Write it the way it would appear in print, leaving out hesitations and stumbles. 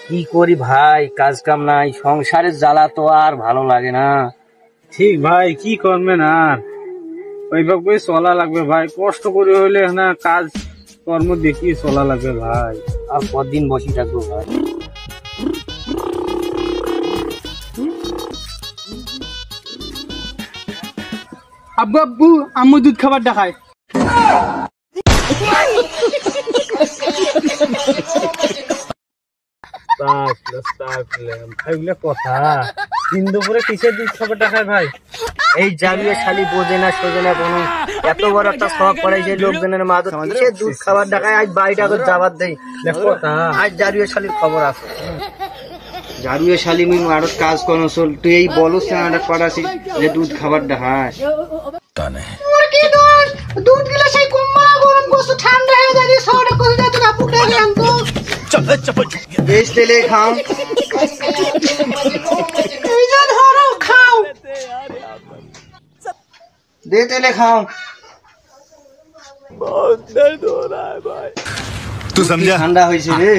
কি করি ভাই, কাজ কাম নাই, সংসারের জ্বালা তো আর ভালো লাগে না। ঠিক ভাই, কি করবেন আর ওইভাবে চলা লাগবে ভাই, কষ্ট করে হইলে না কাজ কর্ম দেখিয়ে চলা লাগবে ভাই। আর কদিন বসে থাকবো ভাই। আব্বু আব্বু আম্মু দুধ খাবার দেখায়। কথা দিন দুপুরে কিসের দুধ খাবার দেখায় ভাই? এই জারিয়ে শালি বোঝে না সোজে না কোনো, এত বড় একটা শখ করাইছে লোকজনের মাঝে, কিসের দুধ খাবার দেখায়। আজ বাড়িটা করে যাবার দেই, আজ জারিয়ে শালির খবর আছে। জারুয়ে শালি মিন আরো কাজ করো চল, তুই এই বলস না করাছি যে দুধ খাবার দেখায়। দুধ গিলা সেই কুম্মালা গরম করছো, ঠান্ডা হয়ে যাবে, সরটা করে দাও তো কাপড় দিয়ে গেলাম তো। বেশ তেলে খাও, এই যে ধরো খাও, দে তেলে খাও। तू समझा? ঠান্ডা হয়েছে রে।